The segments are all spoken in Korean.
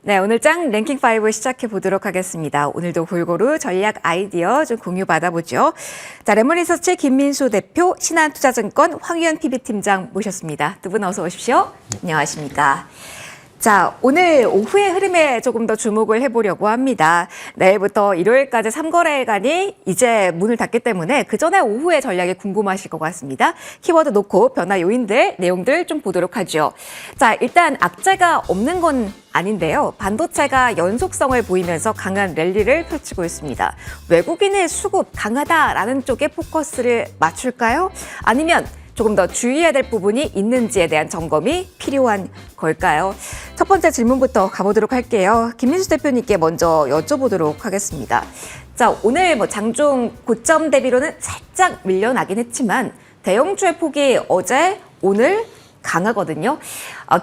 네, 오늘 장 랭킹 5 시작해 보도록 하겠습니다. 오늘도 골고루 전략 아이디어 좀 공유 받아보죠. 자, 레몬리서치 김민수 대표, 신한투자증권 황유현 PB팀장 모셨습니다. 두 분 어서 오십시오. 안녕하십니까. 자, 오늘 오후의 흐름에 조금 더 주목을 해보려고 합니다. 내일부터 일요일까지 3거래일간이 이제 문을 닫기 때문에 그 전에 오후의 전략이 궁금하실 것 같습니다. 키워드 놓고 변화 요인들, 내용들 좀 보도록 하죠. 자, 일단 악재가 없는 건 아닌데요. 반도체가 연속성을 보이면서 강한 랠리를 펼치고 있습니다. 외국인의 수급 강하다라는 쪽에 포커스를 맞출까요? 아니면 조금 더 주의해야 될 부분이 있는지에 대한 점검이 필요한 걸까요? 첫 번째 질문부터 가보도록 할게요. 김민수 대표님께 먼저 여쭤보도록 하겠습니다. 자, 오늘 장중 고점 대비로는 살짝 밀려나긴 했지만 대형주의 폭이 어제, 오늘 강하거든요.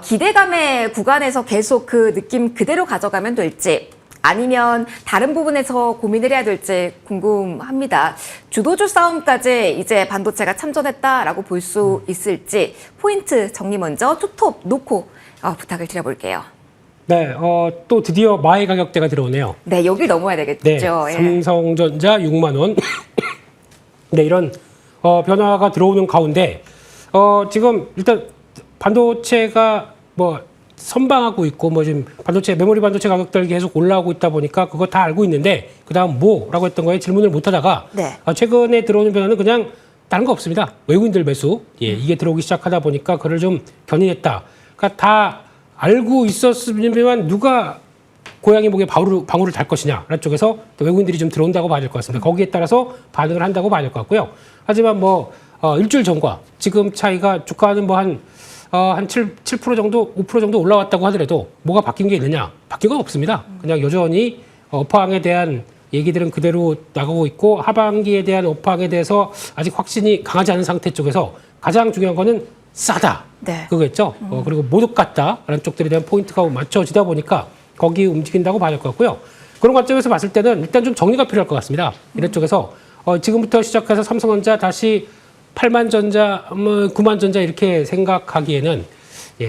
기대감의 구간에서 계속 그 느낌 그대로 가져가면 될지 아니면 다른 부분에서 고민을 해야 될지 궁금합니다. 주도주 싸움까지 이제 반도체가 참전했다라고 볼 수 있을지 포인트 정리 먼저 투톱 놓고 부탁을 드려볼게요. 네, 또 드디어 마의 가격대가 들어오네요. 네, 여길 넘어야 되겠죠. 네, 예. 삼성전자 6만 원. 네, 이런 변화가 들어오는 가운데 지금 일단 반도체가 선방하고 있고 지금 메모리 반도체 가격들이 계속 올라오고 있다 보니까 그거 다 알고 있는데 그다음 뭐라고 했던 거에 질문을 못 하다가 네. 최근에 들어오는 변화는 그냥 다른 거 없습니다. 외국인들 매수. 예, 이게 들어오기 시작하다 보니까 그를 좀 견인했다. 그러니까 다 알고 있었으면 누가 고양이 목에 방울을 달 것이냐라는 쪽에서 외국인들이 좀 들어온다고 봐야 될 것 같습니다. 거기에 따라서 반응을 한다고 봐야 될 것 같고요. 하지만 일주일 전과 지금 차이가 주가는 한 7% 정도, 5% 정도 올라왔다고 하더라도 뭐가 바뀐 게 있느냐? 바뀐 건 없습니다. 그냥 여전히 업황에 대한 얘기들은 그대로 나가고 있고 하반기에 대한 업황에 대해서 아직 확신이 강하지 않은 상태 쪽에서 가장 중요한 거는 싸다. 네. 그거겠죠. 그리고 못 갔다라는 쪽들에 대한 포인트가 맞춰지다 보니까 거기 움직인다고 봐야 될 것 같고요. 그런 관점에서 봤을 때는 일단 좀 정리가 필요할 것 같습니다. 이런 쪽에서 지금부터 시작해서 삼성전자 다시 8만 전자, 9만 전자 이렇게 생각하기에는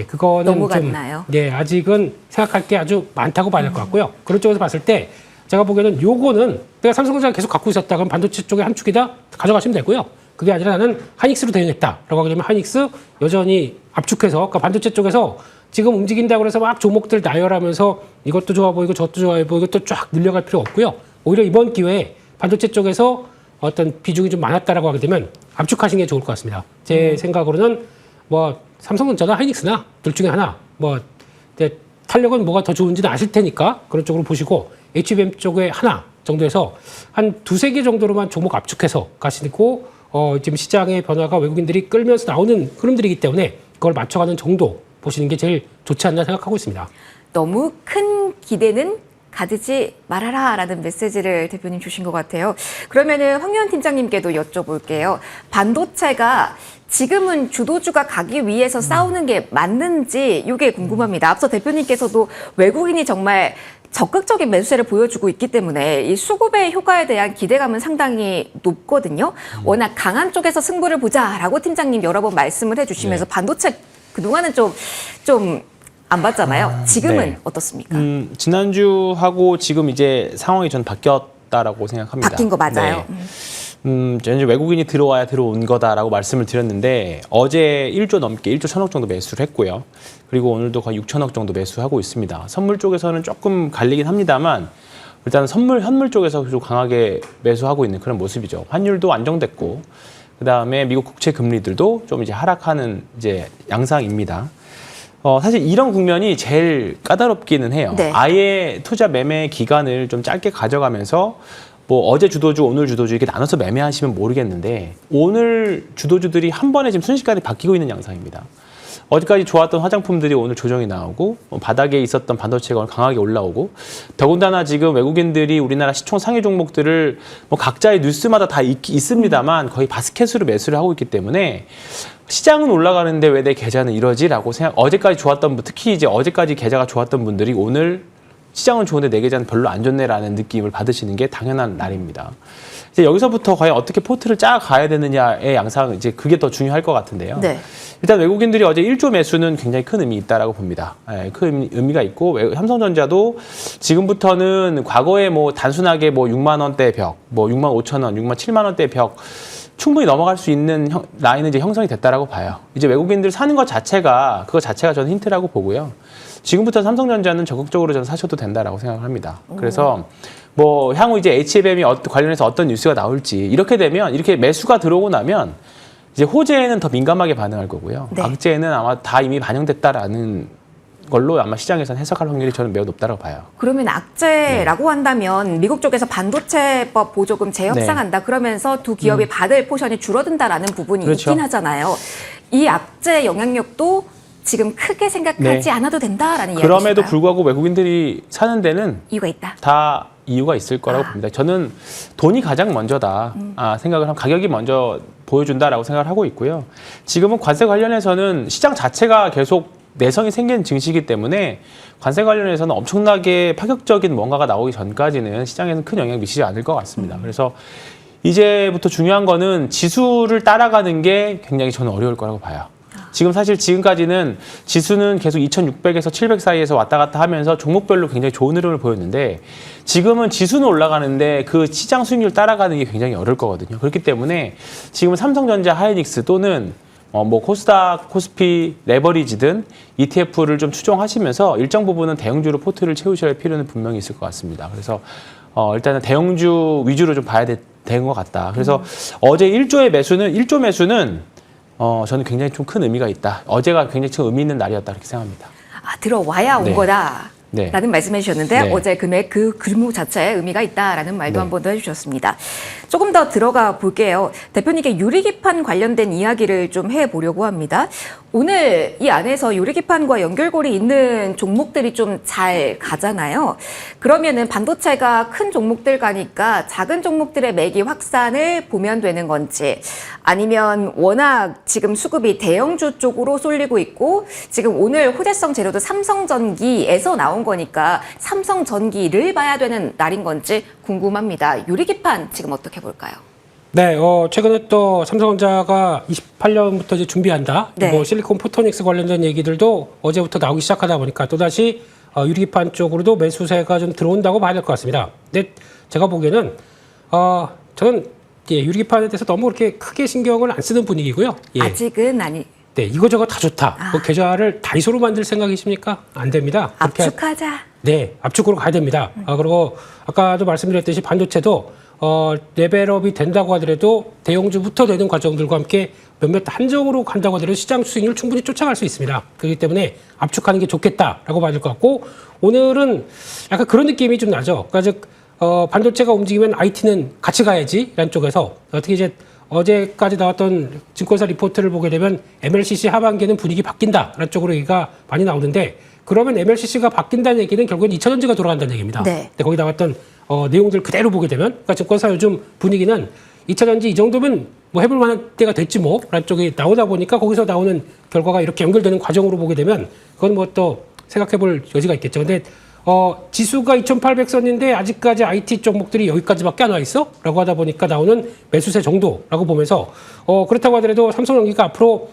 그거는 너무 같나요? 아직은 생각할 게 아주 많다고 봐야 될 것 같고요. 그런 쪽에서 봤을 때 제가 보기에는 요거는 내가 삼성전자 계속 갖고 있었다 그럼 반도체 쪽에 한 축이다 가져가시면 되고요. 그게 아니라 나는 하이닉스로 대응했다라고 하게 되면 하이닉스 여전히 압축해서 그러니까 반도체 쪽에서 지금 움직인다고 해서 막 종목들 나열하면서 이것도 좋아 보이고 저것도 좋아 보이고 이것도 쫙 늘려갈 필요 없고요. 오히려 이번 기회에 반도체 쪽에서 어떤 비중이 좀 많았다라고 하게 되면 압축하시는 게 좋을 것 같습니다. 제 생각으로는 삼성전자나 하이닉스나 둘 중에 하나 탄력은 뭐가 더 좋은지는 아실 테니까 그런 쪽으로 보시고 HBM 쪽에 하나 정도에서 한 두세 개 정도로만 종목 압축해서 가시고 지금 시장의 변화가 외국인들이 끌면서 나오는 흐름들이기 때문에 그걸 맞춰가는 정도 보시는 게 제일 좋지 않나 생각하고 있습니다. 너무 큰 기대는 가지지 말아라라는 메시지를 대표님 주신 것 같아요. 그러면은 황유현 팀장님께도 여쭤볼게요. 반도체가 지금은 주도주가 가기 위해서 싸우는 게 맞는지 이게 궁금합니다. 앞서 대표님께서도 외국인이 정말 적극적인 매수세를 보여주고 있기 때문에 이 수급의 효과에 대한 기대감은 상당히 높거든요. 워낙 강한 쪽에서 승부를 보자라고 팀장님 여러 번 말씀을 해주시면서 반도체 그동안은 좀 안 봤잖아요. 지금은 네. 어떻습니까? 지난주하고 지금 이제 상황이 전 바뀌었다라고 생각합니다. 바뀐 거 맞아요. 네. 이제 외국인이 들어와야 들어온 거다라고 말씀을 드렸는데 어제 1조 넘게 1조 1,000억 정도 매수를 했고요. 그리고 오늘도 거의 6,000억 정도 매수하고 있습니다. 선물 쪽에서는 조금 갈리긴 합니다만 일단 현물 쪽에서 좀 강하게 매수하고 있는 그런 모습이죠. 환율도 안정됐고 그다음에 미국 국채 금리들도 좀 이제 하락하는 이제 양상입니다. 사실 이런 국면이 제일 까다롭기는 해요. 네. 아예 투자 매매 기간을 좀 짧게 가져가면서 어제 주도주, 오늘 주도주 이렇게 나눠서 매매하시면 모르겠는데 오늘 주도주들이 한 번에 지금 순식간에 바뀌고 있는 양상입니다. 어제까지 좋았던 화장품들이 오늘 조정이 나오고 바닥에 있었던 반도체가 오늘 강하게 올라오고 더군다나 지금 외국인들이 우리나라 시총 상위 종목들을 각자의 뉴스마다 다 있습니다만 거의 바스켓으로 매수를 하고 있기 때문에 시장은 올라가는데 왜 내 계좌는 이러지라고 어제까지 좋았던 특히 이제 어제까지 계좌가 좋았던 분들이 오늘 시장은 좋은데 내 계좌는 별로 안 좋네라는 느낌을 받으시는 게 당연한 날입니다. 이제 여기서부터 과연 어떻게 포트를 짜 가야 되느냐의 양상 이제 그게 더 중요할 것 같은데요. 네. 일단 외국인들이 어제 1조 매수는 굉장히 큰 의미 있다라고 봅니다. 예, 큰 의미가 있고 삼성전자도 지금부터는 과거에 뭐 단순하게 뭐 6만 원대 벽, 뭐 6만 5천 원, 6만 7만 원대 벽 충분히 넘어갈 수 있는 라인은 이제 형성이 됐다라고 봐요. 이제 외국인들 사는 것 자체가 그거 자체가 저는 힌트라고 보고요. 지금부터 삼성전자는 적극적으로 저는 사셔도 된다라고 생각을 합니다. 그래서 뭐 향후 이제 HBM이 관련해서 어떤 뉴스가 나올지 이렇게 되면 이렇게 매수가 들어오고 나면 이제 호재에는 더 민감하게 반응할 거고요. 네. 악재에는 아마 다 이미 반영됐다라는 걸로 아마 시장에서는 해석할 확률이 저는 매우 높다고 봐요. 그러면 악재라고 한다면 미국 쪽에서 반도체법 보조금 재협상한다 그러면서 두 기업이 받을 포션이 줄어든다라는 부분이 그렇죠. 있긴 하잖아요. 이 악재 영향력도 지금 크게 생각하지 네. 않아도 된다라는 그럼에도 이야기인가요? 불구하고 외국인들이 사는 데는 이유가 있다. 다 이유가 있을 거라고 봅니다. 저는 돈이 가장 먼저다 생각을 하면 가격이 먼저 보여준다라고 생각을 하고 있고요. 지금은 관세 관련해서는 시장 자체가 계속 내성이 생긴 증시이기 때문에 관세 관련해서는 엄청나게 파격적인 뭔가가 나오기 전까지는 시장에는 큰 영향을 미치지 않을 것 같습니다. 그래서 이제부터 중요한 거는 지수를 따라가는 게 굉장히 저는 어려울 거라고 봐요. 지금 사실 지금까지는 지수는 계속 2,600에서 700 사이에서 왔다 갔다 하면서 종목별로 굉장히 좋은 흐름을 보였는데 지금은 지수는 올라가는데 그 시장 수익률 따라가는 게 굉장히 어려울 거거든요. 그렇기 때문에 지금 삼성전자, 하이닉스 또는 뭐 코스닥, 코스피, 레버리지든 ETF를 좀 추종하시면서 일정 부분은 대형주로 포트를 채우셔야 할 필요는 분명히 있을 것 같습니다. 그래서 일단은 대형주 위주로 좀 봐야 되는 것 같다. 그래서 어제 1조 매수는 저는 굉장히 좀 큰 의미가 있다. 어제가 굉장히 큰 의미 있는 날이었다 이렇게 생각합니다. 들어와야 온 네. 거다. 네. 라는 말씀해 주셨는데 네. 어제 금액 그 규모 자체에 의미가 있다라는 말도 네. 한 번 더 해주셨습니다. 조금 더 들어가 볼게요. 대표님께 유리기판 관련된 이야기를 좀 해보려고 합니다. 오늘 이 안에서 유리기판과 연결고리 있는 종목들이 좀 잘 가잖아요. 그러면은 반도체가 큰 종목들 가니까 작은 종목들의 매기 확산을 보면 되는 건지 아니면 워낙 지금 수급이 대형주 쪽으로 쏠리고 있고 지금 오늘 호재성 재료도 삼성전기에서 나온 거니까 삼성전기를 봐야 되는 날인 건지 궁금합니다. 유리기판 지금 어떻게 볼까요? 네, 최근에 또 삼성전자가 28년부터 이제 준비한다. 네. 뭐 실리콘 포토닉스 관련된 얘기들도 어제부터 나오기 시작하다 보니까 또다시 유리기판 쪽으로도 매수세가 좀 들어온다고 봐야 될 것 같습니다. 근데 제가 보기에는 저는 유리기판에 대해서 너무 그렇게 크게 신경을 안 쓰는 분위기고요. 예. 아직은 아니. 네, 이거저거 다 좋다. 뭐 계좌를 다이소로 만들 생각이십니까? 안 됩니다. 그렇게 압축하자. 네, 압축으로 가야 됩니다. 그리고 아까도 말씀드렸듯이 반도체도 레벨업이 된다고 하더라도 대형주부터 되는 과정들과 함께 몇몇 한정으로 간다고 하더라도 시장 수익률 충분히 쫓아갈 수 있습니다. 그렇기 때문에 압축하는 게 좋겠다라고 봐야 될 것 같고 오늘은 약간 그런 느낌이 좀 나죠. 그러니까 즉 반도체가 움직이면 IT는 같이 가야지라는 쪽에서 어떻게 이제 어제까지 나왔던 증권사 리포트를 보게 되면 MLCC 하반기에는 분위기 바뀐다라는 쪽으로 얘기가 많이 나오는데 그러면 MLCC가 바뀐다는 얘기는 결국은 2차전지가 돌아간다는 얘기입니다. 네. 근데 거기 나왔던 내용들 그대로 보게 되면 그러니까 증권사 요즘 분위기는 2차전지 이 정도면 뭐 해볼 만한 때가 됐지 뭐라는 쪽이 나오다 보니까 거기서 나오는 결과가 이렇게 연결되는 과정으로 보게 되면 그건 뭐 또 생각해 볼 여지가 있겠죠. 근데 지수가 2,800선인데 아직까지 IT 종목들이 여기까지밖에 안 와 있어? 라고 하다 보니까 나오는 매수세 정도라고 보면서 그렇다고 하더라도 삼성전기가 앞으로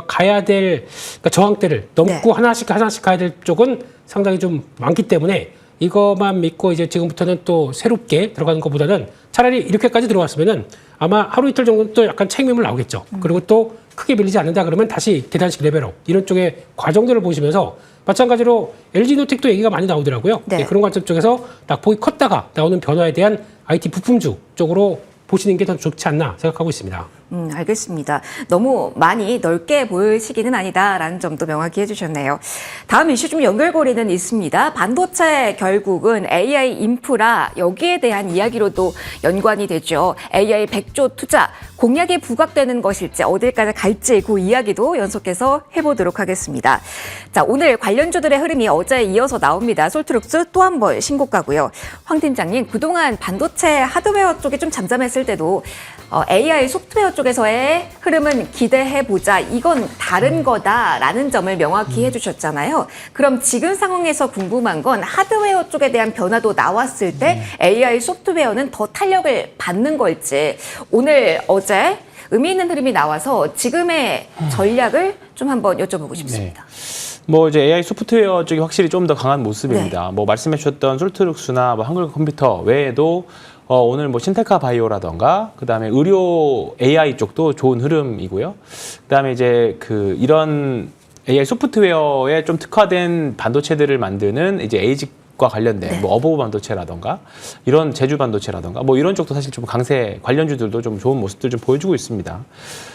가야 될 그러니까 저항대를 넘고 네. 하나씩 가야 될 쪽은 상당히 좀 많기 때문에 이것만 믿고 이제 지금부터는 또 새롭게 들어가는 것보다는 차라리 이렇게까지 들어왔으면은 아마 하루 이틀 정도는 또 약간 책임을 나오겠죠. 그리고 또 크게 밀리지 않는다 그러면 다시 계단식 레벨업 이런 쪽의 과정들을 보시면서 마찬가지로 LG노텍도 얘기가 많이 나오더라고요. 네. 그런 관점 쪽에서 낙폭이 컸다가 나오는 변화에 대한 IT 부품주 쪽으로 보시는 게 더 좋지 않나 생각하고 있습니다. 알겠습니다. 너무 많이 넓게 볼 시기는 아니다라는 점도 명확히 해주셨네요. 다음 이슈 좀 연결고리는 있습니다. 반도체 결국은 AI 인프라 여기에 대한 이야기로도 연관이 되죠. AI 100조 투자 공약이 부각되는 것일지 어딜까지 갈지 그 이야기도 연속해서 해보도록 하겠습니다. 자, 오늘 관련주들의 흐름이 어제에 이어서 나옵니다. 솔트룩스 또 한 번 신고가고요. 황 팀장님, 그동안 반도체 하드웨어 쪽이 좀 잠잠했을 때도 AI 소프트웨어 쪽에서의 흐름은 기대해보자. 이건 다른 거다라는 점을 명확히 해주셨잖아요. 그럼 지금 상황에서 궁금한 건 하드웨어 쪽에 대한 변화도 나왔을 때 AI 소프트웨어는 더 탄력을 받는 걸지 오늘 어제 의미 있는 흐름이 나와서 지금의 전략을 좀 한번 여쭤보고 싶습니다. 뭐 이제 AI 소프트웨어 쪽이 확실히 좀 더 강한 모습입니다. 뭐 말씀해 주셨던 솔트룩스나 뭐 한글 컴퓨터 외에도 오늘 뭐 신테카 바이오라던가 그다음에 의료 AI 쪽도 좋은 흐름이고요. 그다음에 이제 이런 AI 소프트웨어에 좀 특화된 반도체들을 만드는 이제 에이직과 관련된 뭐 어보브 반도체라던가 이런 제주 반도체라던가 뭐 이런 쪽도 사실 좀 강세 관련주들도 좀 좋은 모습들 좀 보여주고 있습니다.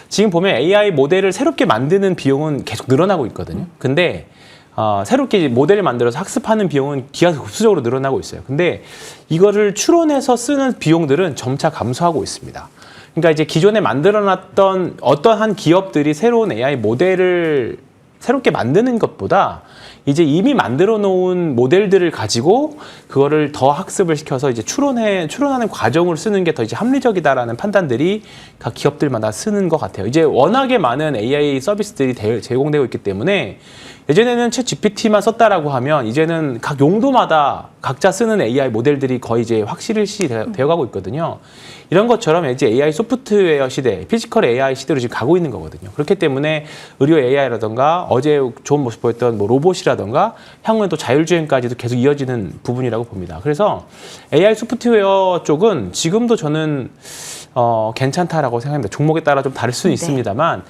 지금 보면 AI 모델을 새롭게 만드는 비용은 계속 늘어나고 있거든요. 근데 새롭게 모델을 만들어서 학습하는 비용은 기하급수적으로 늘어나고 있어요. 근데 이거를 추론해서 쓰는 비용들은 점차 감소하고 있습니다. 그러니까 이제 기존에 만들어놨던 어떠한 기업들이 새로운 AI 모델을 새롭게 만드는 것보다 이제 이미 만들어 놓은 모델들을 가지고 그거를 더 학습을 시켜서 이제 추론하는 과정을 쓰는 게 더 이제 합리적이다라는 판단들이 각 기업들마다 쓰는 것 같아요. 이제 워낙에 많은 AI 서비스들이 제공되고 있기 때문에 예전에는 챗 GPT만 썼다라고 하면 이제는 각 용도마다 각자 쓰는 AI 모델들이 거의 이제 확실시 되어가고 있거든요. 이런 것처럼 이제 AI 소프트웨어 시대, 피지컬 AI 시대로 지금 가고 있는 거거든요. 그렇기 때문에 의료 AI라던가 어제 좋은 모습 보였던 뭐 로봇이라던가 향후에 또 자율주행까지도 계속 이어지는 부분이라고 봅니다. 그래서 AI 소프트웨어 쪽은 지금도 저는 괜찮다라고 생각합니다. 종목에 따라 좀 다를 수는 있습니다만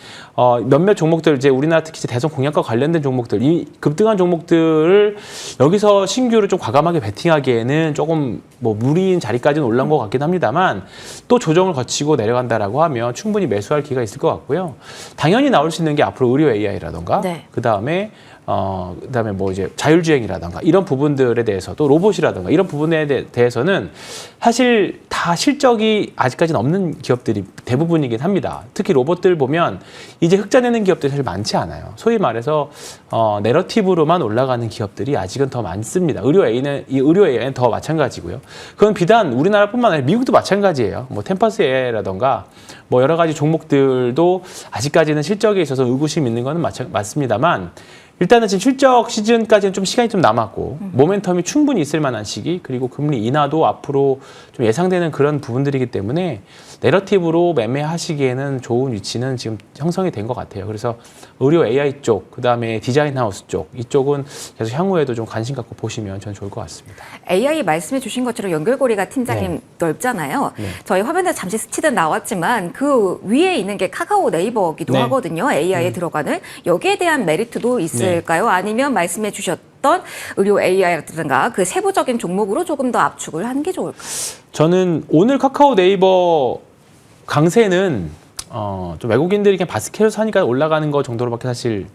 몇몇 종목들 이제 우리나라 특히 이제 대선 공약과 관련된 종목들, 이 급등한 종목들을 여기서 신규로 좀 과감하게 베팅하기에는 조금 뭐 무리인 자리까지는 올라온 것 같긴 합니다만 또 조정을 거치고 내려간다라고 하면 충분히 매수할 기회가 있을 것 같고요. 당연히 나올 수 있는 게 앞으로 의료 AI라던가 그다음에 뭐 이제 자율주행이라던가 이런 부분들에 대해서도 로봇이라던가 이런 부분에 대해서는 사실 다 실적이 아직까지는 없는 기업들이 대부분이긴 합니다. 특히 로봇들 보면 이제 흑자 내는 기업들이 사실 많지 않아요. 소위 말해서 내러티브로만 올라가는 기업들이 아직은 더 많습니다. 의료 AI는 더 마찬가지고요. 그건 비단 우리나라뿐만 아니라 미국도 마찬가지예요. 뭐 템퍼스 AI라던가 뭐 여러 가지 종목들도 아직까지는 실적에 있어서 의구심 있는 거는 맞습니다만 일단은 지금 실적 시즌까지는 좀 시간이 좀 남았고 모멘텀이 충분히 있을 만한 시기 그리고 금리 인하도 앞으로 좀 예상되는 그런 부분들이기 때문에 내러티브로 매매하시기에는 좋은 위치는 지금 형성이 된 것 같아요. 그래서 의료 AI 쪽, 그다음에 디자인 하우스 쪽 이쪽은 계속 향후에도 좀 관심 갖고 보시면 저는 좋을 것 같습니다. AI 말씀해 주신 것처럼 연결고리가 팀장님 넓잖아요. 저희 화면에 잠시 스치듯 나왔지만 그 위에 있는 게 카카오 네이버기도 하거든요. AI에 들어가는 여기에 대한 메리트도 있을까요? 아니면 말씀해 주셨던 의료 AI라든가 그 세부적인 종목으로 조금 더 압축을 하는 게 좋을까요? 저는 오늘 카카오 네이버 강세는 좀 외국인들이 그냥 바스켓으로 사니까 올라가는 거 정도로밖에 사실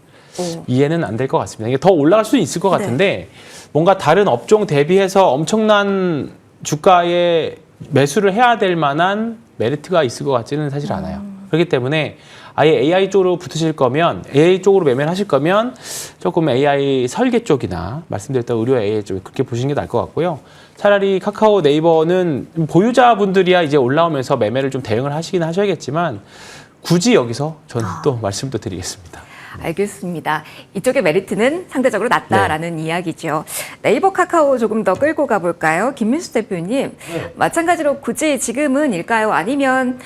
이해는 안 될 것 같습니다. 이게 더 올라갈 수는 있을 것 같은데 뭔가 다른 업종 대비해서 엄청난 주가에 매수를 해야 될 만한 메리트가 있을 것 같지는 사실 않아요. 그렇기 때문에 아예 AI 쪽으로 붙으실 거면 AI 쪽으로 매매를 하실 거면 조금 AI 설계 쪽이나 말씀드렸던 의료 AI 쪽 그렇게 보시는 게 나을 것 같고요. 차라리 카카오 네이버는 보유자분들이야 이제 올라오면서 매매를 좀 대응을 하시긴 하셔야겠지만 굳이 여기서 저는 또 말씀도 드리겠습니다. 알겠습니다. 이쪽의 메리트는 상대적으로 낮다라는 이야기죠. 네이버 카카오 조금 더 끌고 가볼까요? 김민수 대표님, 마찬가지로 굳이 지금은일까요? 아니면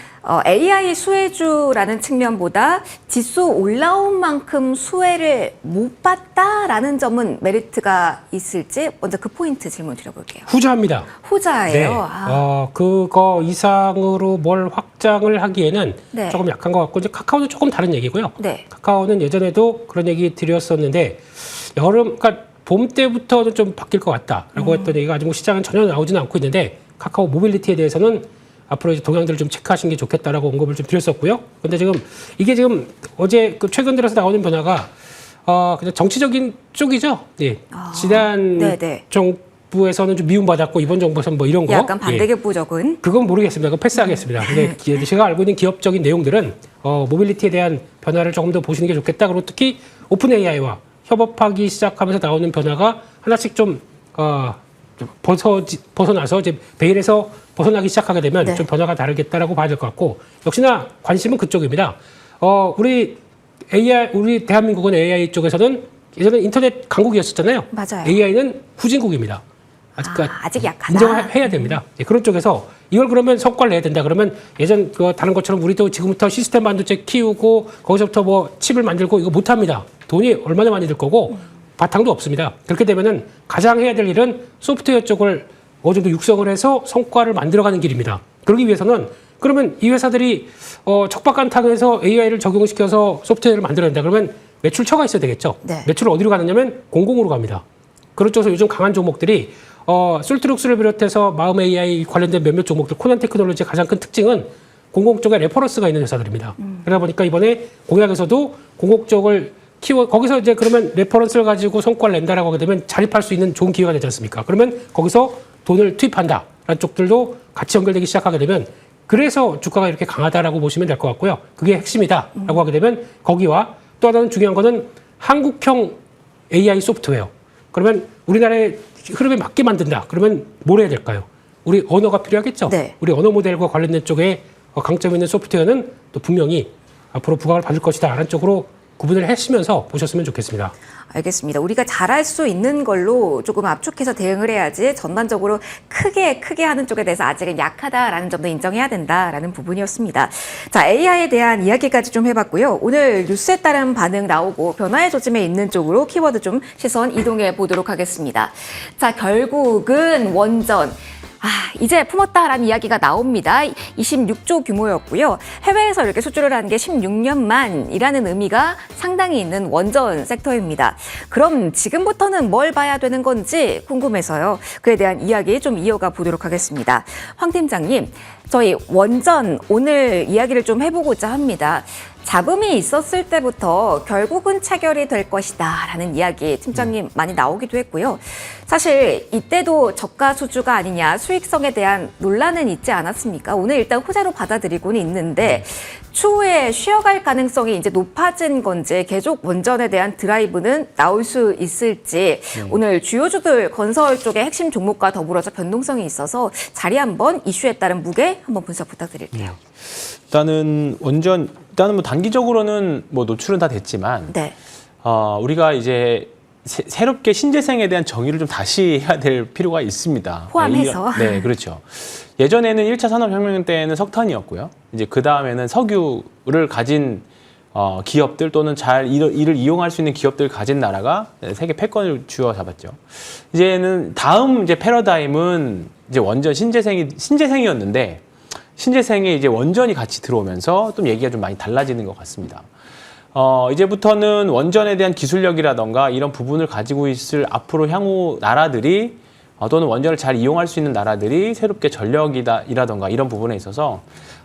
AI 수혜주라는 측면보다 지수 올라온 만큼 수혜를 못 봤다라는 점은 메리트가 있을지 먼저 그 포인트 질문 드려볼게요. 후자입니다. 후자예요. 그거 이상으로 뭘 확장을 하기에는 조금 약한 것 같고 이제 카카오는 조금 다른 얘기고요. 카카오는 예전에도 그런 얘기 드렸었는데 그러니까 봄 때부터는 좀 바뀔 것 같다라고 했던 얘기가 아직 뭐 시장은 전혀 나오지는 않고 있는데 카카오 모빌리티에 대해서는 앞으로 이제 동향들을 좀 체크하시는 게 좋겠다라고 언급을 좀 드렸었고요. 근데 이게 지금 어제 최근 들어서 나오는 변화가 그냥 정치적인 쪽이죠. 지난 정부에서는 좀 미움받았고 이번 정부에서는 뭐 이런 거. 약간 반대급부적은. 그건 모르겠습니다. 그건 패스하겠습니다. 근데 제가 알고 있는 기업적인 내용들은 모빌리티에 대한 변화를 조금 더 보시는 게 좋겠다. 그리고 특히 오픈 AI와 협업하기 시작하면서 나오는 변화가 하나씩 좀 벗어나서 이제 베일에서 벗어나기 시작하게 되면 좀 변화가 다르겠다라고 봐야 될 것 같고 역시나 관심은 그쪽입니다. 우리 대한민국은 AI 쪽에서는 예전에 인터넷 강국이었었잖아요. 맞아요. AI는 후진국입니다. 아직 약하다. 인정해야 됩니다. 그런 쪽에서 이걸 그러면 성과를 내야 된다. 그러면 예전 다른 것처럼 우리도 지금부터 시스템 반도체 키우고 거기서부터 뭐 칩을 만들고 이거 못합니다. 돈이 얼마나 많이 들 거고 바탕도 없습니다. 그렇게 되면은 가장 해야 될 일은 소프트웨어 쪽을 어느 정도 육성을 해서 성과를 만들어가는 길입니다. 그러기 위해서는 그러면 이 회사들이 척박한탕에서 AI를 적용시켜서 소프트웨어를 만들어야 된다. 그러면 매출처가 있어야 되겠죠. 네. 매출을 어디로 가느냐면 공공으로 갑니다. 그런 쪽에서 요즘 강한 종목들이 술트룩스를 비롯해서 마음 AI 관련된 몇몇 종목들, 코난 테크놀로지의 가장 큰 특징은 공공 쪽에 레퍼런스가 있는 회사들입니다. 그러다 보니까 이번에 공약에서도 공공 쪽을 거기서 이제 그러면 레퍼런스를 가지고 성과를 낸다라고 하게 되면 자립할 수 있는 좋은 기회가 되지 않습니까? 그러면 거기서 돈을 투입한다라는 쪽들도 같이 연결되기 시작하게 되면 그래서 주가가 이렇게 강하다라고 보시면 될 것 같고요. 그게 핵심이다라고 하게 되면 거기와 또 하나는 중요한 거는 한국형 AI 소프트웨어. 그러면 우리나라의 흐름에 맞게 만든다. 그러면 뭘 해야 될까요? 우리 언어가 필요하겠죠. 네. 우리 언어 모델과 관련된 쪽에 강점 있는 소프트웨어는 또 분명히 앞으로 부각을 받을 것이다라는 쪽으로 구분을 하시면서 보셨으면 좋겠습니다. 알겠습니다. 우리가 잘할 수 있는 걸로 조금 압축해서 대응을 해야지 전반적으로 크게 하는 쪽에 대해서 아직은 약하다라는 점도 인정해야 된다라는 부분이었습니다. 자, AI에 대한 이야기까지 좀 해봤고요. 오늘 뉴스에 따른 반응 나오고 변화의 조짐에 있는 쪽으로 키워드 좀 시선 이동해 보도록 하겠습니다. 자, 결국은 원전. 이제 품었다라는 이야기가 나옵니다. 26조 규모였고요. 해외에서 이렇게 수주를 하는 게 16년 만이라는 의미가 상당히 있는 원전 섹터입니다. 그럼 지금부터는 뭘 봐야 되는 건지 궁금해서요. 그에 대한 이야기 좀 이어가 보도록 하겠습니다. 황 팀장님, 저희 원전 오늘 이야기를 좀 해보고자 합니다. 잡음이 있었을 때부터 결국은 체결이 될 것이다 라는 이야기 팀장님 많이 나오기도 했고요. 사실 이때도 저가 수주가 아니냐 수익성에 대한 논란은 있지 않았습니까? 오늘 일단 호재로 받아들이고는 있는데 추후에 쉬어갈 가능성이 이제 높아진 건지 계속 원전에 대한 드라이브는 나올 수 있을지 오늘 주요주들 건설 쪽의 핵심 종목과 더불어서 변동성이 있어서 자리 한번 이슈에 따른 무게 한번 분석 부탁드릴게요. 일단은 뭐 단기적으로는 뭐 노출은 다 됐지만 네. 우리가 이제 새롭게 신재생에 대한 정의를 좀 다시 해야 될 필요가 있습니다. 포함해서. 네, 그렇죠. 예전에는 1차 산업혁명 때는 석탄이었고요. 이제 그 다음에는 석유를 가진 기업들 또는 잘 이를 이용할 수 있는 기업들을 가진 나라가 세계 패권을 쥐어잡았죠. 이제는 다음 이제 패러다임은 이제 원전 신재생이었는데 신재생에 이제 원전이 같이 들어오면서 좀 얘기가 좀 많이 달라지는 것 같습니다. 이제부터는 원전에 대한 기술력이라던가 이런 부분을 가지고 있을 앞으로 향후 나라들이 또는 원전을 잘 이용할 수 있는 나라들이 새롭게 전력이라던가 이런 부분에 있어서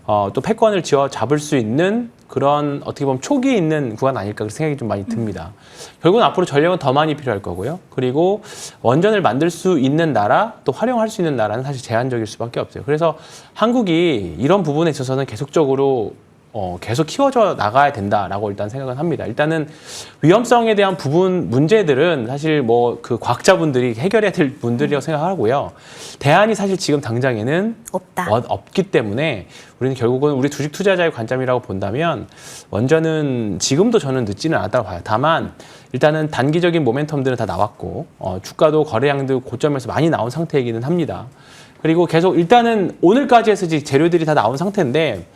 또 패권을 쥐어 잡을 수 있는 그런 어떻게 보면 촉이 있는 구간 아닐까 그런 생각이 좀 많이 듭니다. 결국은 앞으로 전력은 더 많이 필요할 거고요. 그리고 원전을 만들 수 있는 나라 또 활용할 수 있는 나라는 사실 제한적일 수밖에 없어요. 그래서 한국이 이런 부분에 있어서는 계속적으로 계속 키워져 나가야 된다라고 일단 생각은 합니다. 일단은 위험성에 대한 문제들은 사실 뭐 그 과학자분들이 해결해야 될 문들이라고 생각하고요. 대안이 사실 지금 당장에는 없기 때문에 우리는 결국은 우리 주식 투자자의 관점이라고 본다면 원전은 지금도 저는 늦지는 않았다고 봐요. 다만 일단은 단기적인 모멘텀들은 다 나왔고 주가도 거래량도 고점에서 많이 나온 상태이기는 합니다. 그리고 계속 일단은 오늘까지 해서 재료들이 다 나온 상태인데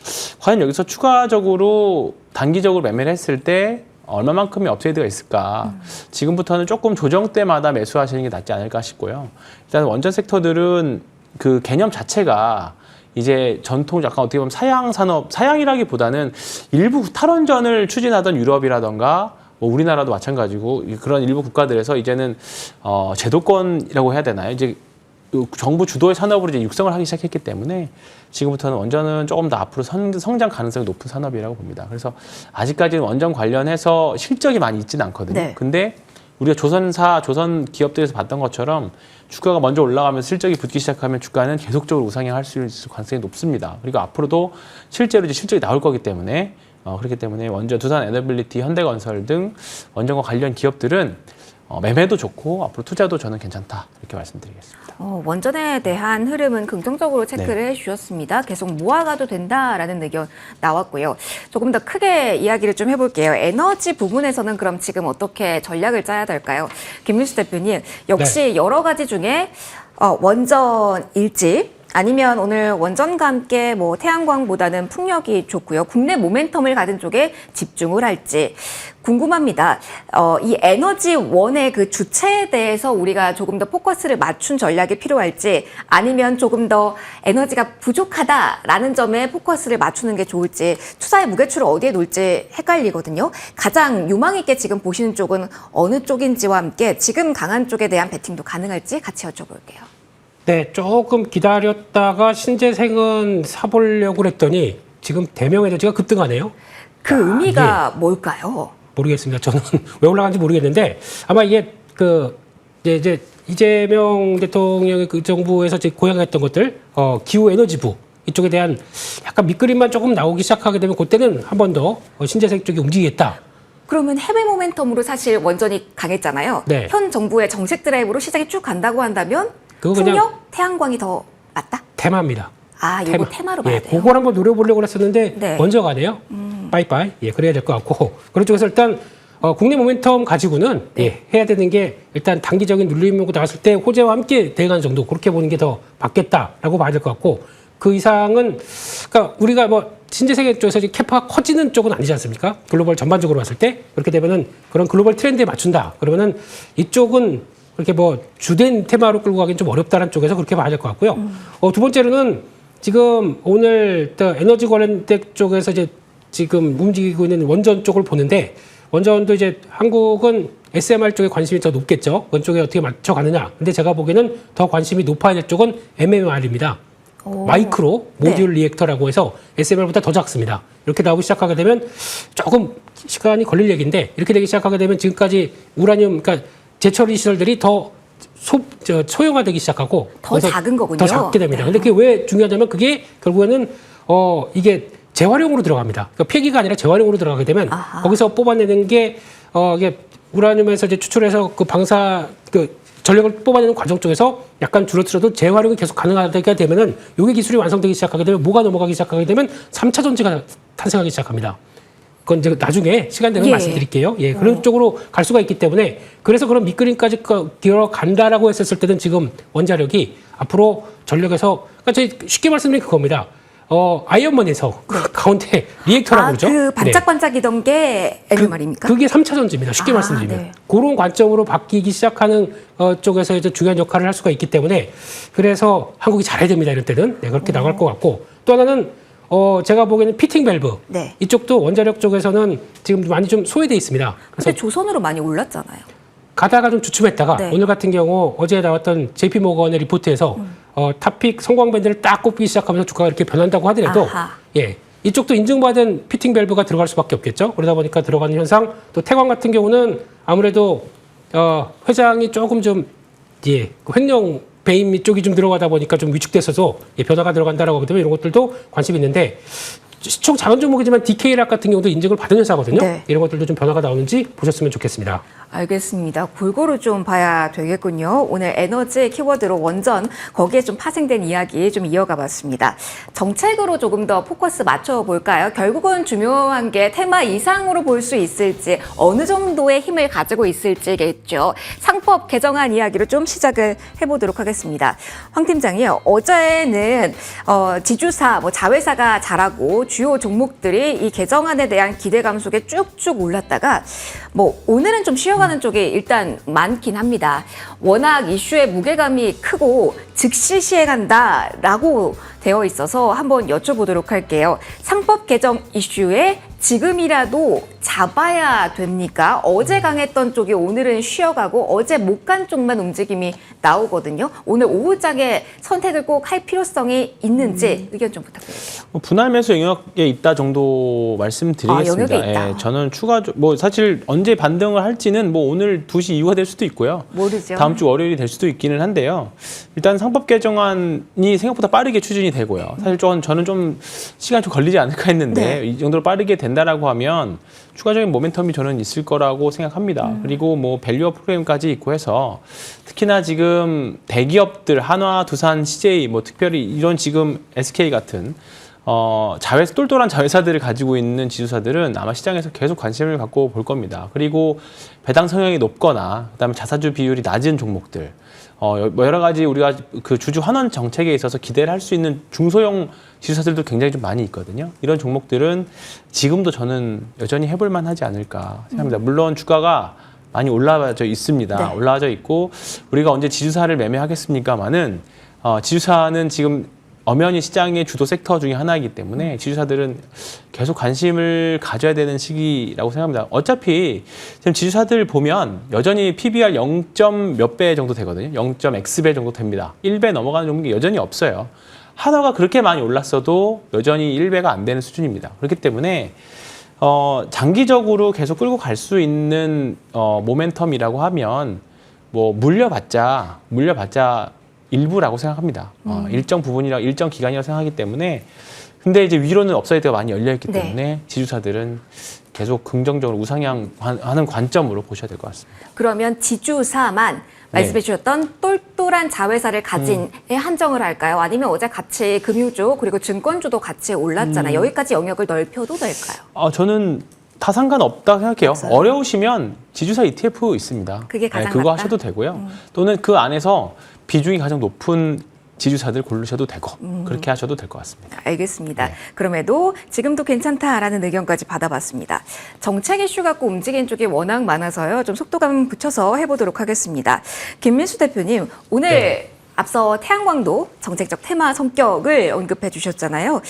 과연 여기서 추가적으로 단기적으로 매매를 했을 때 얼마만큼의 업체이드가 있을까? 지금부터는 조금 조정 때마다 매수하시는 게 낫지 않을까 싶고요. 일단 원전 섹터들은 그 개념 자체가 이제 전통 약간 어떻게 보면 사양 산업, 사양이라기보다는 일부 탈원전을 추진하던 유럽이라던가 뭐 우리나라도 마찬가지고 그런 일부 국가들에서 이제는 제도권이라고 해야 되나요? 이제 정부 주도의 산업으로 이제 육성을 하기 시작했기 때문에 지금부터는 원전은 조금 더 앞으로 성장 가능성이 높은 산업이라고 봅니다. 그래서 아직까지는 원전 관련해서 실적이 많이 있지는 않거든요. 네. 근데 우리가 조선 기업들에서 봤던 것처럼 주가가 먼저 올라가면서 실적이 붙기 시작하면 주가는 계속적으로 우상향할 수 있을 가능성이 높습니다. 그리고 앞으로도 실제로 이제 실적이 나올 거기 때문에 그렇기 때문에 원전, 두산 에너빌리티, 현대건설 등 원전과 관련 기업들은 매매도 좋고 앞으로 투자도 저는 괜찮다 이렇게 말씀드리겠습니다. 원전에 대한 흐름은 긍정적으로 체크를 해주셨습니다. 계속 모아가도 된다라는 의견 나왔고요. 조금 더 크게 이야기를 좀 해볼게요. 에너지 부분에서는 그럼 지금 어떻게 전략을 짜야 될까요? 김민수 대표님, 역시 여러 가지 중에 원전일지 아니면 오늘 원전과 함께 뭐 태양광보다는 풍력이 좋고요. 국내 모멘텀을 가진 쪽에 집중을 할지 궁금합니다. 이 에너지원의 그 주체에 대해서 우리가 조금 더 포커스를 맞춘 전략이 필요할지 아니면 조금 더 에너지가 부족하다라는 점에 포커스를 맞추는 게 좋을지 투자의 무게추를 어디에 놓을지 헷갈리거든요. 가장 유망 있게 지금 보시는 쪽은 어느 쪽인지와 함께 지금 강한 쪽에 대한 베팅도 가능할지 같이 여쭤볼게요. 네, 조금 기다렸다가 신재생은 사보려고 그랬더니 지금 대명 에너지가 급등하네요. 그 의미가 뭘까요? 모르겠습니다. 저는 왜 올라간지 모르겠는데 아마 이게 그 이제 이재명 대통령의 그 정부에서 이제 고양했던 것들 기후 에너지부 이쪽에 대한 약간 밑그림만 조금 나오기 시작하게 되면 그때는 한 번 더 신재생 쪽이 움직이겠다. 그러면 해외 모멘텀으로 사실 원전이 강했잖아요. 네. 현 정부의 정책 드라이브로 시장이 쭉 간다고 한다면 그거 그냥 풍력, 태양광이 더 맞다? 테마입니다. 아, 이거 테마로 봐야 예, 돼요. 그걸 한번 노려보려고 그랬었는데 네. 먼저 가네요. 빠이빠이. 예, 그래야 될 것 같고 그런 쪽에서 일단 국내 모멘텀 가지고는 해야 되는 게 일단 단기적인 눌림으로 나왔을 때 호재와 함께 대응하는 정도 그렇게 보는 게 더 맞겠다라고 봐야 될 것 같고 그 이상은 그러니까 우리가 뭐 신재생 쪽에서 캐파가 커지는 쪽은 아니지 않습니까? 글로벌 전반적으로 봤을 때 그렇게 되면은 그런 글로벌 트렌드에 맞춘다. 그러면은 이쪽은 그렇게 뭐 주된 테마로 끌고 가기는 좀 어렵다는 쪽에서 그렇게 봐야 될 것 같고요. 두 번째로는 지금 오늘 에너지 관련된 쪽에서 이제 지금 움직이고 있는 원전 쪽을 보는데 원전도 이제 한국은 SMR 쪽에 관심이 더 높겠죠. 그런 쪽에 어떻게 맞춰가느냐. 근데 제가 보기에는 더 관심이 높아야 될 쪽은 MMR입니다. 마이크로 모듈 리액터라고 해서 SMR보다 더 작습니다. 이렇게 나오기 시작하게 되면 조금 시간이 걸릴 얘기인데 이렇게 되기 시작하게 되면 지금까지 우라늄, 그러니까 재처리 시설들이 더 소형화되기 시작하고 더 작은 거군요. 더 작게 됩니다. 네. 근데 그게 왜 중요하냐면 그게 결국에는 이게 재활용으로 들어갑니다. 그러니까 폐기가 아니라 재활용으로 들어가게 되면 아하. 거기서 뽑아내는 게 이게 우라늄에서 이제 추출해서 그 방사 전력을 뽑아내는 과정 쪽에서 약간 줄어들어도 재활용이 계속 가능하게 되면은 요게 기술이 완성되기 시작하게 되면 뭐가 넘어가기 시작하게 되면 3차 전지가 탄생하기 시작합니다. 그건 이제 나중에 시간 되면 말씀드릴게요. 예, 그런 쪽으로 갈 수가 있기 때문에 그래서 그런 밑그림까지 들어간다라고 했었을 때는 지금 원자력이 앞으로 전력에서 그러니까 저희 쉽게 말씀드린 그겁니다. 아이언맨에서 그 가운데 리액터라고 그러죠. 그 반짝반짝이던 게 MMR입니까? 그게 3차 전지입니다. 쉽게 말씀드리면. 네. 그런 관점으로 바뀌기 시작하는 쪽에서 이제 중요한 역할을 할 수가 있기 때문에 그래서 한국이 잘해야 됩니다. 이럴 때는. 네, 그렇게 나갈 것 같고 또 하나는 제가 보기에는 피팅 밸브. 네. 이쪽도 원자력 쪽에서는 지금 많이 좀 소외되어 있습니다. 그래서 근데 조선으로 많이 올랐잖아요. 가다가 좀 주춤했다가 네. 오늘 같은 경우 어제 나왔던 JP 모건의 리포트에서 탑픽 성공 밴드를 딱 꼽기 시작하면서 주가가 이렇게 변한다고 하더라도 아하. 예 이쪽도 인증받은 피팅 밸브가 들어갈 수밖에 없겠죠. 그러다 보니까 들어가는 현상 또 태광 같은 경우는 아무래도 회장이 조금 좀 횡령 배임 쪽이 좀 들어가다 보니까 좀 위축됐어서 변화가 들어간다라고 하기 때문에 이런 것들도 관심이 있는데 시총 작은 종목이지만 DK락 같은 경우도 인증을 받은 회사거든요. 네. 이런 것들도 좀 변화가 나오는지 보셨으면 좋겠습니다. 알겠습니다. 골고루 좀 봐야 되겠군요. 오늘 에너지 키워드로 원전 거기에 좀 파생된 이야기 좀 이어가 봤습니다. 정책으로 조금 더 포커스 맞춰볼까요? 결국은 중요한 게 테마 이상으로 볼 수 있을지 어느 정도의 힘을 가지고 있을지겠죠. 상법 개정안 이야기로 좀 시작을 해보도록 하겠습니다. 황 팀장이요. 어제는 지주사, 자회사가 잘하고 주요 종목들이 이 개정안에 대한 기대감 속에 쭉쭉 올랐다가 오늘은 좀 쉬어가는 쪽이 일단 많긴 합니다. 워낙 이슈의 무게감이 크고 즉시 시행한다라고 되어 있어서 한번 여쭤보도록 할게요. 상법 개정 이슈에 지금이라도 잡아야 됩니까? 어제 강했던 쪽이 오늘은 쉬어가고 어제 못 간 쪽만 움직임이 나오거든요. 오늘 오후장에 선택을 꼭 할 필요성이 있는지 의견 좀 부탁드릴게요. 분할 매수 영역에 있다 정도 말씀드리겠습니다. 영역에 있다. 저는 사실 언제 반등을 할지는 오늘 2시 이후가 될 수도 있고요. 모르죠. 다음 주 월요일이 될 수도 있기는 한데요. 일단 상법 개정안이 생각보다 빠르게 추진이 되고요. 사실 저는 좀 시간 좀 걸리지 않을까 했는데 이 정도로 빠르게 된다라고 하면 추가적인 모멘텀이 저는 있을 거라고 생각합니다. 그리고 밸류업 프로그램까지 있고 해서 특히나 지금 대기업들 한화, 두산, CJ 특별히 이런 지금 SK 같은 똘똘한 자회사들을 가지고 있는 지주사들은 아마 시장에서 계속 관심을 갖고 볼 겁니다. 그리고 배당 성향이 높거나 그다음에 자사주 비율이 낮은 종목들 여러 가지 우리가 그 주주 환원 정책에 있어서 기대를 할 수 있는 중소형 지주사들도 굉장히 좀 많이 있거든요. 이런 종목들은 지금도 저는 여전히 해볼 만하지 않을까 생각합니다. 물론 주가가 많이 올라와져 있습니다. 네. 올라와져 있고 우리가 언제 지주사를 매매하겠습니까마는 지주사는 지금 엄연히 시장의 주도 sek터 중에 하나이기 때문에 지주사들은 계속 관심을 가져야 되는 시기라고 생각합니다. 어차피 지금 지주사들 보면 여전히 PBR 0. 몇 배 정도 되거든요. 0.X배 정도 됩니다. 1배 넘어가는 종목이 여전히 없어요. 한화가 그렇게 많이 올랐어도 여전히 1배가 안 되는 수준입니다. 그렇기 때문에 장기적으로 계속 끌고 갈 수 있는 모멘텀이라고 하면 뭐 물려봤자 일부라고 생각합니다. 일정 부분이라 일정 기간이라고 생각하기 때문에 근데 이제 위로는 업사이드가 많이 열려 있기 네. 때문에 지주사들은 계속 긍정적으로 우상향하는 관점으로 보셔야 될 것 같습니다. 그러면 지주사만 말씀해 주셨던 똘똘한 자회사를 가진에 한정을 할까요? 아니면 어제 같이 금융주 그리고 증권주도 같이 올랐잖아요. 여기까지 영역을 넓혀도 될까요? 저는 다 상관없다 생각해요. 없어요? 어려우시면 지주사 ETF 있습니다. 그게 가장 그거 낫다? 하셔도 되고요. 또는 그 안에서 비중이 가장 높은 지주사들 고르셔도 되고 그렇게 하셔도 될 것 같습니다. 알겠습니다. 그럼에도 지금도 괜찮다라는 의견까지 받아봤습니다. 정책 이슈 갖고 움직인 쪽이 워낙 많아서요. 좀 속도감 붙여서 해보도록 하겠습니다. 김민수 대표님, 오늘 네. 앞서 태양광도 정책적 테마 성격을 언급해 주셨잖아요.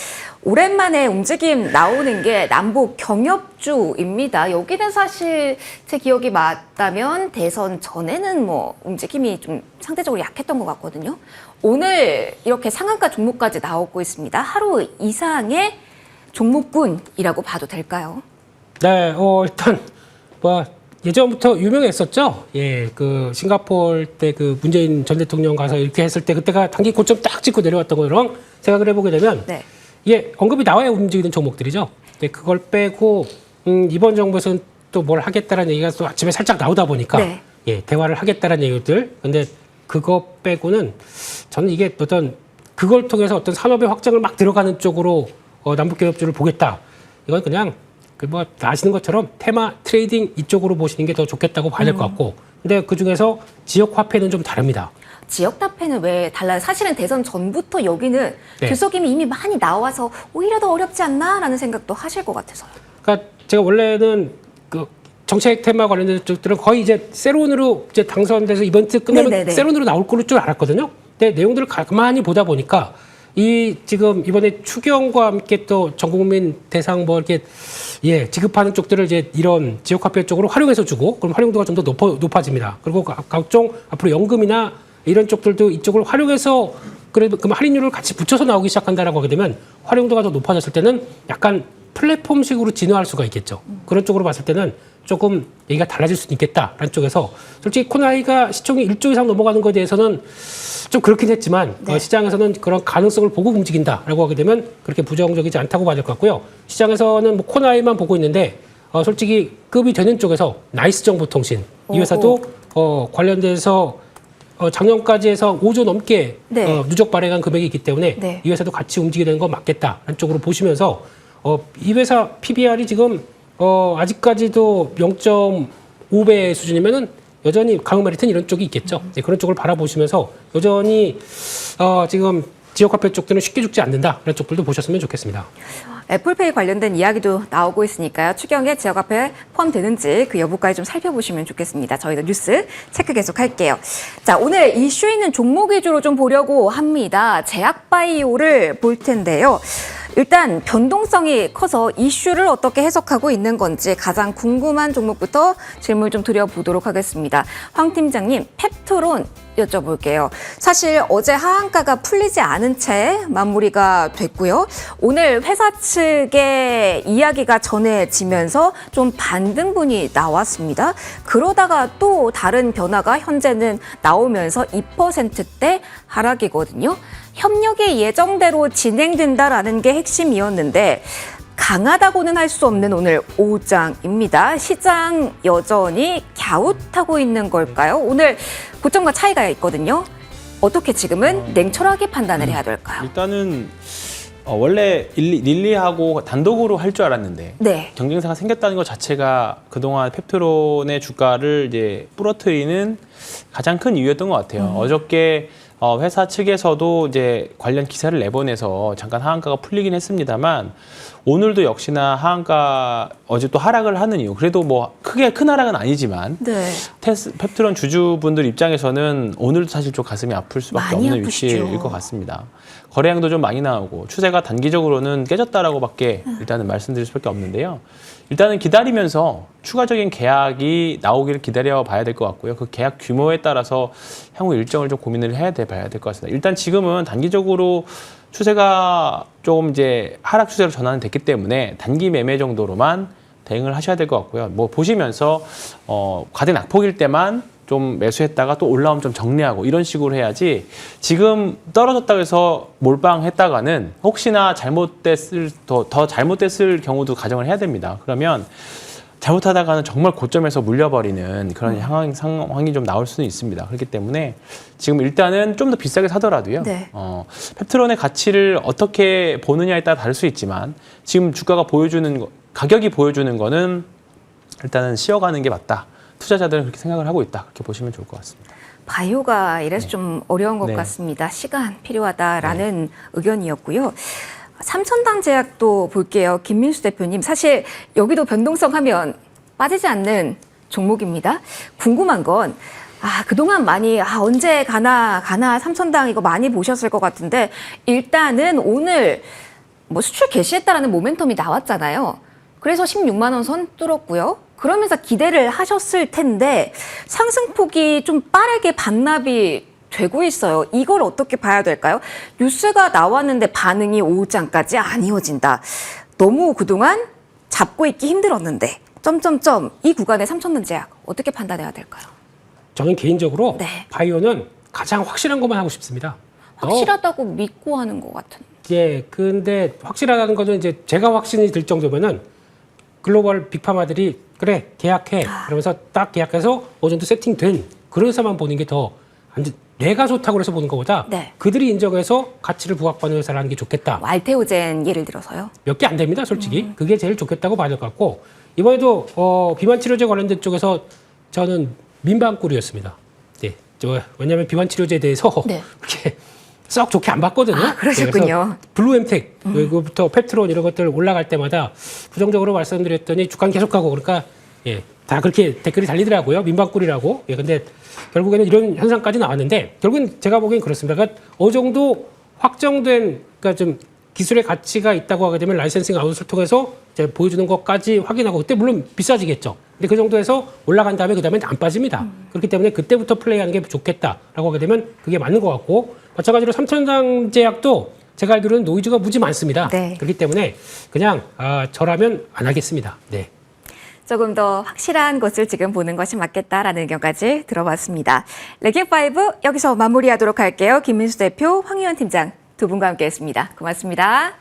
오랜만에 움직임 나오는 게 남북 경협주입니다. 여기는 사실 제 기억이 맞다면 대선 전에는 뭐 움직임이 좀 상대적으로 약했던 것 같거든요. 오늘 이렇게 상한가 종목까지 나오고 있습니다. 하루 이상의 종목군이라고 봐도 될까요? 네, 일단 뭐 예전부터 유명했었죠. 예, 그 싱가포르 때 그 문재인 전 대통령 가서 이렇게 했을 때 그때가 단기 고점 딱 찍고 내려왔던 거랑 생각을 해보게 되면 네. 이게 언급이 나와야 움직이는 종목들이죠. 근데 그걸 빼고 이번 정부에서는 또 뭘 하겠다라는 얘기가 또 아침에 살짝 나오다 보니까 네. 예, 대화를 하겠다라는 얘기들. 근데 그거 빼고는 저는 이게 어떤 그걸 통해서 어떤 산업의 확장을 막 들어가는 쪽으로 남북경협주를 보겠다. 이건 그냥 그 뭐 아시는 것처럼 테마 트레이딩 이쪽으로 보시는 게 더 좋겠다고 봐야 될 것 같고. 근데 그 중에서 지역 화폐는 좀 다릅니다. 지역 화폐는 왜 달라요? 사실은 대선 전부터 여기는 네. 규속임이 이미 많이 나와서 오히려 더 어렵지 않나라는 생각도 하실 것 같아서요. 그러니까 제가 원래는 그 정책 테마 관련된 쪽들은 거의 이제 세론으로 이제 당선돼서 이벤트 끝나면 네네네. 세론으로 나올 걸로 줄 알았거든요. 근데 내용들을 가만히 보다 보니까 이 지금 이번에 추경과 함께 또 전국민 대상 뭐 이렇게 예 지급하는 쪽들을 이제 이런 지역화폐 쪽으로 활용해서 주고 그럼 활용도가 좀 더 높아집니다. 그리고 각종 앞으로 연금이나 이런 쪽들도 이쪽을 활용해서 그래도 그 할인율을 같이 붙여서 나오기 시작한다라고 하게 되면 활용도가 더 높아졌을 때는 약간 플랫폼식으로 진화할 수가 있겠죠. 그런 쪽으로 봤을 때는 조금 얘기가 달라질 수도 있겠다라는 쪽에서 솔직히 코나이가 시총이 1조 이상 넘어가는 것에 대해서는 좀 그렇긴 했지만 네. 시장에서는 그런 가능성을 보고 움직인다라고 하게 되면 그렇게 부정적이지 않다고 봐야 될 것 같고요. 시장에서는 뭐 코나이만 보고 있는데 솔직히 급이 되는 쪽에서 나이스정보통신 이 회사도 관련돼서 작년까지 해서 5조 넘게 네. 누적 발행한 금액이 있기 때문에 네. 이 회사도 같이 움직이게 되는 건 맞겠다라는 쪽으로 보시면서 이 회사 PBR이 지금 아직까지도 0.5배 수준이면은 여전히 강메리트는 이런 쪽이 있겠죠. 네, 그런 쪽을 바라보시면서 여전히 지금 지역화폐 쪽들은 쉽게 죽지 않는다. 이런 쪽들도 보셨으면 좋겠습니다. 애플페이 관련된 이야기도 나오고 있으니까요. 추경에 지역화폐 포함되는지 그 여부까지 좀 살펴보시면 좋겠습니다. 저희도 뉴스 체크 계속할게요. 자, 오늘 이슈 있는 종목 위주로 좀 보려고 합니다. 제약바이오를 볼 텐데요. 일단 변동성이 커서 이슈를 어떻게 해석하고 있는 건지 가장 궁금한 종목부터 질문 좀 드려보도록 하겠습니다. 황 팀장님, 펩트론 여쭤볼게요. 사실 어제 하한가가 풀리지 않은 채 마무리가 됐고요. 오늘 회사 측의 이야기가 전해지면서 좀 반등분이 나왔습니다. 그러다가 또 다른 변화가 현재는 나오면서 2%대 하락이거든요. 협력이 예정대로 진행된다라는 게 핵심이었는데 강하다고는 할 수 없는 오늘 오장입니다. 시장 여전히 갸웃하고 있는 걸까요? 오늘 고점과 차이가 있거든요. 어떻게 지금은 냉철하게 판단을 해야 될까요? 일단은 원래 릴리하고 단독으로 할 줄 알았는데 네. 경쟁사가 생겼다는 것 자체가 그동안 펩트론의 주가를 이제 부러뜨리는 가장 큰 이유였던 것 같아요. 어저께 회사 측에서도 이제 관련 기사를 내보내서 잠깐 하한가가 풀리긴 했습니다만 오늘도 역시나 하한가 어제 또 하락을 하는 이유. 그래도 뭐 크게 큰 하락은 아니지만 네. 펩트론 주주분들 입장에서는 오늘도 사실 좀 가슴이 아플 수밖에 많이 없는 아프시죠. 위치일 것 같습니다. 거래량도 좀 많이 나오고 추세가 단기적으로는 깨졌다라고밖에 일단은 말씀드릴 수밖에 없는데요. 일단은 기다리면서 추가적인 계약이 나오기를 기다려 봐야 될 것 같고요. 그 계약 규모에 따라서 향후 일정을 좀 고민을 봐야 될 것 같습니다. 일단 지금은 단기적으로 추세가 조금 이제 하락 추세로 전환이 됐기 때문에 단기 매매 정도로만 대응을 하셔야 될 것 같고요. 뭐 보시면서 과대 낙폭일 때만 좀 매수했다가 또 올라오면 좀 정리하고 이런 식으로 해야지 지금 떨어졌다고 해서 몰빵했다가는 혹시나 더 잘못됐을 경우도 가정을 해야 됩니다. 그러면 잘못하다가는 정말 고점에서 물려버리는 그런 상황이 좀 나올 수는 있습니다. 그렇기 때문에 지금 일단은 좀 더 비싸게 사더라도요. 네. 펩트론의 가치를 어떻게 보느냐에 따라 다를 수 있지만 지금 주가가 가격이 보여주는 거는 일단은 쉬어가는 게 맞다. 투자자들은 그렇게 생각을 하고 있다. 그렇게 보시면 좋을 것 같습니다. 바이오가 이래서 네. 좀 어려운 것 네. 같습니다. 시간 필요하다라는 의견이었고요. 삼천당 제약도 볼게요. 김민수 대표님. 사실 여기도 변동성 하면 빠지지 않는 종목입니다. 궁금한 건 그동안 많이 언제 가나 삼천당 이거 많이 보셨을 것 같은데 일단은 오늘 뭐 수출 개시했다라는 모멘텀이 나왔잖아요. 그래서 16만 원 선 뚫었고요. 그러면서 기대를 하셨을 텐데 상승폭이 좀 빠르게 반납이 되고 있어요. 이걸 어떻게 봐야 될까요? 뉴스가 나왔는데 반응이 오후장까지 안 이어진다. 너무 그동안 잡고 있기 힘들었는데 이 구간의 삼천당 제약 어떻게 판단해야 될까요? 저는 개인적으로 네. 바이오는 가장 확실한 것만 하고 싶습니다. 확실하다고 믿고 하는 것 같은. 예, 근데 확실하다는 거는 이제 제가 확신이 들 정도면은 글로벌 빅파마들이 그래 계약해 그러면서 딱 계약해서 어느 정도 세팅된 그런 회사만 보는 게 더 내가 좋다고 해서 보는 것보다 네. 그들이 인정해서 가치를 부각받는 회사를 하는 게 좋겠다. 알테오젠 예를 들어서요. 몇 개 안 됩니다, 솔직히. 그게 제일 좋겠다고 봐야 될 것 같고 이번에도 비만 치료제 관련된 쪽에서 저는 민방꿀이었습니다. 네, 왜냐하면 비만 치료제에 대해서 네. 그렇게 썩 좋게 안 봤거든요. 그러셨군요. 블루엠텍, 그부터 펩트론 이런 것들 올라갈 때마다 부정적으로 말씀드렸더니 주가는 계속 가고 그러니까 예, 다 그렇게 댓글이 달리더라고요. 민방꿀이라고. 예, 근데 결국에는 이런 현상까지 나왔는데 결국은 제가 보기엔 그렇습니다. 그러니까 어느 정도 확정된 그러니까 좀 기술의 가치가 있다고 하게 되면 라이센싱 아웃을 통해서 이제 보여주는 것까지 확인하고 그때 물론 비싸지겠죠. 근데 그 정도에서 올라간 다음에 그다음에 안 빠집니다. 그렇기 때문에 그때부터 플레이하는 게 좋겠다라고 하게 되면 그게 맞는 것 같고 마찬가지로 삼천당 제약도 제가 알기로는 노이즈가 무지 많습니다. 네. 그렇기 때문에 그냥 저라면 안 하겠습니다. 네. 조금 더 확실한 것을 지금 보는 것이 맞겠다라는 의견까지 들어봤습니다. 레깅5 여기서 마무리하도록 할게요. 김민수 대표, 황희원 팀장 두 분과 함께했습니다. 고맙습니다.